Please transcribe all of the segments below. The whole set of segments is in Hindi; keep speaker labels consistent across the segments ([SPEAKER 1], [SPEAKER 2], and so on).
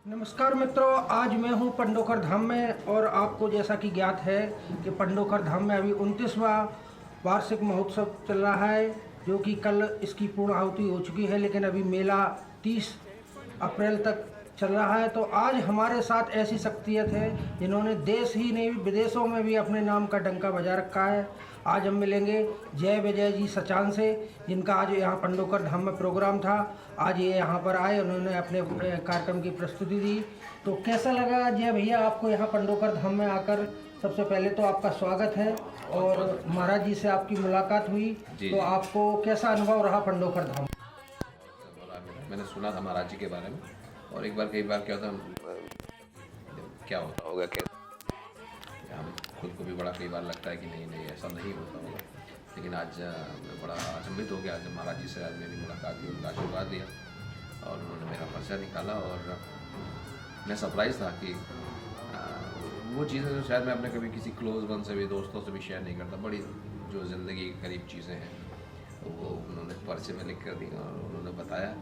[SPEAKER 1] नमस्कार मित्रों, आज मैं हूं पंडोखर धाम में और आपको जैसा कि ज्ञात है कि पंडोखर धाम में अभी 29वां वार्षिक महोत्सव चल रहा है, जो कि कल इसकी पूर्ण आहुति हो चुकी है, लेकिन अभी मेला 30 अप्रैल तक चल रहा है। तो आज हमारे साथ ऐसी शख्सियत है जिन्होंने देश ही नहीं विदेशों में भी अपने नाम का डंका बजा रखा है। आज हम मिलेंगे जय विजय जी सचान से, जिनका आज यहाँ पंडोखर धाम में प्रोग्राम था। आज ये यहाँ पर आए, उन्होंने अपने कार्यक्रम की प्रस्तुति दी। तो कैसा लगा जय भैया आपको यहाँ पंडोखर धाम में आकर? सबसे पहले तो आपका स्वागत है और महाराज जी से आपकी मुलाकात हुई, तो आपको कैसा अनुभव रहा पंडोखर धाम?
[SPEAKER 2] मैंने सुना था महाराज जी के बारे में, और एक बार कई बार क्या होता क्या होता होगा, क्या हम खुद को भी बड़ा कई बार लगता है कि नहीं ऐसा नहीं होता होगा। लेकिन आज मैं बड़ा अचंभित हो गया जब महाराज जी से आज मेरी मुलाकात हुई, उनका आशीर्वाद लिया और उन्होंने मेरा पर्चा निकाला। और मैं सरप्राइज़ था कि वो चीज़ें जो शायद मैं अपने कभी किसी क्लोज वन से भी, दोस्तों से भी शेयर नहीं करता, बड़ी जो ज़िंदगी के करीब चीज़ें हैं वो उन्होंने पर्चे में लिख कर दी और उन्होंने बताया।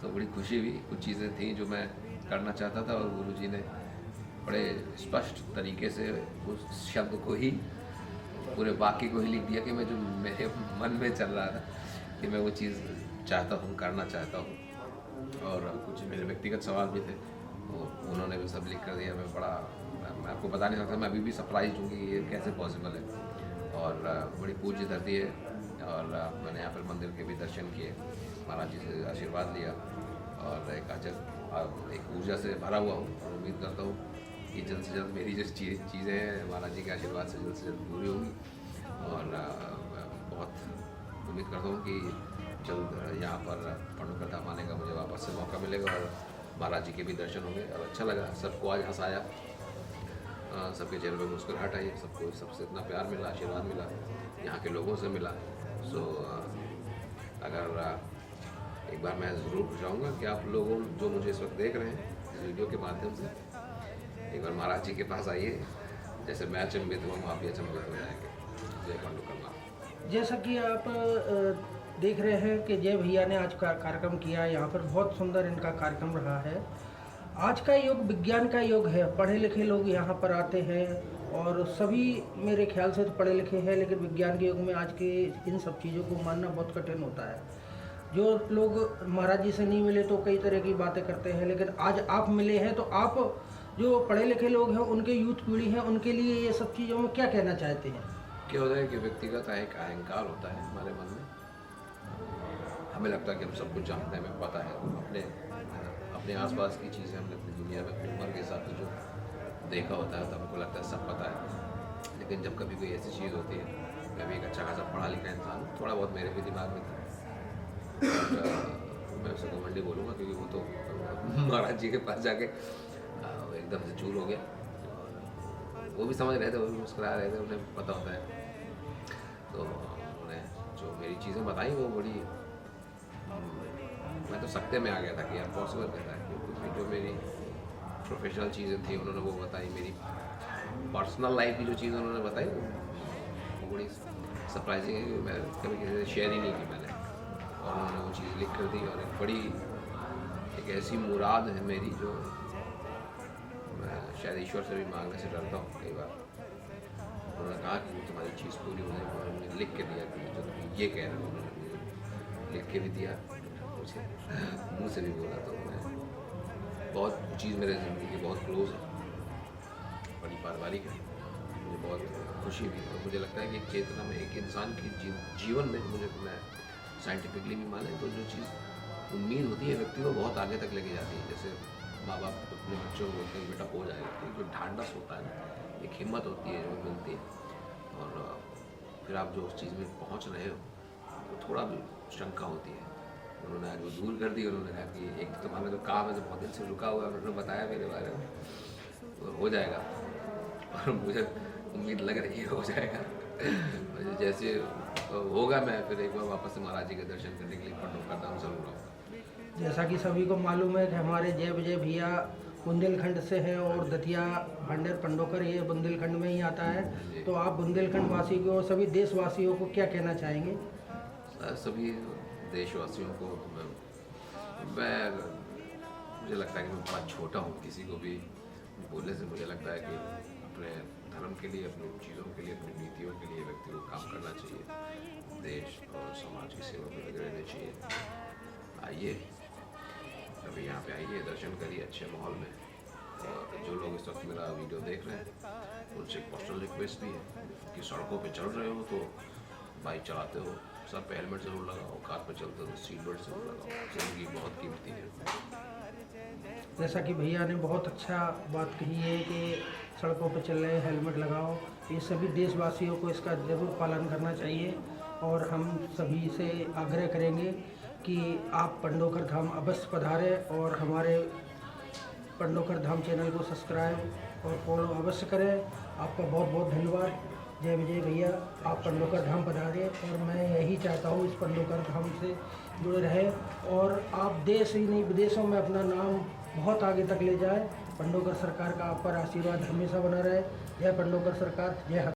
[SPEAKER 2] तो बड़ी खुशी हुई। कुछ चीज़ें थी जो मैं करना चाहता था और गुरुजी ने बड़े स्पष्ट तरीके से उस शब्द को ही, पूरे वाक्य को ही लिख दिया कि मैं जो मेरे मन में चल रहा था कि मैं वो चीज़ चाहता हूँ, करना चाहता हूँ। और कुछ मेरे व्यक्तिगत सवाल भी थे, वो उन्होंने भी सब लिख कर दिया। मैं आपको बता नहीं सकता, मैं अभी भी सरप्राइज हूँ कि ये कैसे पॉसिबल है। और बड़ी पूज्य धरती है और मैंने यहाँ पर मंदिर के भी दर्शन किए, महाराज जी से आशीर्वाद लिया और एक ऊर्जा से भरा हुआ हूँ और उम्मीद करता हूँ कि जल्द से जल्द मेरी जो चीज़ें हैं महाराज जी के आशीर्वाद से जल्द पूरी होंगी। और बहुत उम्मीद करता हूँ कि जल्द यहाँ पर पंडोखर धाम आने का मुझे वापस से मौका मिलेगा और महाराज जी के भी दर्शन होंगे। और अच्छा लगा, सबको आज हंसाया, सबके चेहरे पर मुस्कुराहट आई, सबको सबसे इतना प्यार मिला, आशीर्वाद मिला, यहाँ के लोगों से मिला। सो अगर एक बार मैं ज़रूर चाहूँगा कि आप लोगों जो मुझे इस वक्त देख रहे हैं इस वीडियो के माध्यम से, एक बार महाराज जी के पास आइए। जैसे मैं अचंभित हुआ, आप भी अचंभित हो जाएंगे। जय पंडोखर धाम।
[SPEAKER 1] जैसा कि आप देख रहे हैं कि जय भैया ने आज का कार्यक्रम किया, यहाँ पर बहुत सुंदर इनका कार्यक्रम रहा है। आज का युग विज्ञान का युग है, पढ़े लिखे लोग यहाँ पर आते हैं और सभी मेरे ख्याल से तो पढ़े लिखे हैं, लेकिन विज्ञान के युग में आज के इन सब चीज़ों को मानना बहुत कठिन होता है। जो लोग महाराज जी से नहीं मिले तो कई तरह की बातें करते हैं, लेकिन आज आप मिले हैं तो आप जो पढ़े लिखे लोग हैं, उनके यूथ पीढ़ी है, उनके लिए ये सब चीज़ों में क्या कहना चाहते हैं?
[SPEAKER 2] क्या होता है कि व्यक्तिगत एक अहंकार होता है हमारे मन में। हमें लगता है कि हम सब कुछ जानते हैं, हमें पता है। अपने आसपास की चीज़ें हमने अपनी दुनिया में अपनी उम्र के हिसाब से जो देखा होता है तो हमको लगता है सब पता है। लेकिन जब कभी कोई ऐसी चीज़ होती है, मैं भी एक अच्छा खासा पढ़ा लिखा इंसान हूँ, थोड़ा बहुत मेरे भी दिमाग में था, मैं उसको घमंडी बोलूँगा क्योंकि वो तो महाराज जी के पास जाके एकदम से चूर हो गया। वो भी समझ रहे थे, वो भी मुस्कुरा रहे थे, उन्हें पता होता है। तो उन्होंने जो मेरी चीज़ें बताई वो बड़ी, मैं तो सकते में आ गया था कि यार पॉसिबल कहता है, क्योंकि जो मेरी प्रोफेशनल चीज़ें थी उन्होंने वो बताई, मेरी पर्सनल लाइफ की जो चीज़ें उन्होंने बताई वो बड़ी सरप्राइजिंग है कि मैं कभी किसी से शेयर ही नहीं की मैंने, और उन्होंने वो चीज़ लिख कर दी। और एक ऐसी मुराद है मेरी जो मैं शायद ईश्वर से भी मांगने से डरता हूँ कई बार। उन्होंने कहा कि तुम्हारी चीज़ पूरी हो जाएगी, उन्होंने लिख के दिया कि जो तुम ये कह रहे हो, उन्होंने लिख के भी दिया, मुझे मुँह से भी बोला। तो मैं बहुत चीज़ मेरे ज़िंदगी की बहुत क्लोज है, बड़ी पारिवारिक है, मुझे बहुत खुशी भी। और मुझे लगता है कि एक चेतना में एक इंसान की जीवन में, मुझे मैं साइंटिफिकली भी माने तो जो चीज़ उम्मीद होती है व्यक्ति को बहुत आगे तक लेके जाती है। जैसे माँ बाप अपने बच्चों को बोलते हैं बेटा हो जाएगा, एक जो ढांढस होता है ना, एक हिम्मत होती है जो मिलती है, और फिर आप जो उस चीज़ में पहुँच रहे हो तो थोड़ा भी शंका होती है। उन्होंने आज वो दूर कर दी। उन्होंने कहा कि एक तुम्हारा जो काम है जो बहुत दिन से रुका हुआ है, उन्होंने बताया मेरे बारे में, तो हो जाएगा। और मुझे उम्मीद लग रही है हो जाएगा। जैसे होगा मैं फिर एक बार वापस से महाराज जी के दर्शन करने के लिए पंडोखर धाम जरूर आऊँगा।
[SPEAKER 1] जैसा कि सभी को मालूम है कि हमारे जय विजय भैया बुंदेलखंड से हैं और दतिया भांडेर पंडोखर ये बुंदेलखंड में ही आता है। तो आप बुंदेलखंड वासी को और सभी देशवासियों को क्या कहना चाहेंगे?
[SPEAKER 2] सभी देशवासियों को मैं मुझे लगता है कि मैं बहुत छोटा हूँ, किसी को भी बोलने से मुझे लगता है कि अपने धर्म के लिए, अपनी चीज़ों के लिए, अपनी नीतियों के लिए व्यक्ति को काम करना चाहिए, देश और समाज की सेवा में लगे रहना चाहिए। आइए कभी यहाँ पे आइए, दर्शन करिए अच्छे माहौल में। और जो लोग इस वक्त मेरा वीडियो देख रहे हैं उनसे एक पर्सनल रिक्वेस्ट भी है कि सड़कों पे चल रहे हो तो बाइक चलाते हो सर पे हेलमेट ज़रूर लगाओ, कार पे चलते हो सीट बेल्ट ज़रूर लगाओ, ज़िंदगी बहुत कीमती है।
[SPEAKER 1] जैसा कि भैया ने बहुत अच्छा बात कही है कि सड़कों पर चल रहे हैं हेलमेट लगाओ, ये सभी देशवासियों को इसका ज़रूर पालन करना चाहिए। और हम सभी से आग्रह करेंगे कि आप पंडोखर धाम अवश्य पधारें और हमारे पंडोखर धाम चैनल को सब्सक्राइब और फॉलो अवश्य करें। आपका बहुत बहुत धन्यवाद। जय विजय भैया, आप पंडोखर धाम पधारें और मैं यही चाहता हूँ इस पंडोखर धाम से जुड़े रहें और आप देश ही नहीं विदेशों में अपना नाम बहुत आगे तक ले जाए। पंडोखर सरकार का आप पर आशीर्वाद हमेशा बना रहे। जय पंडोखर सरकार, जय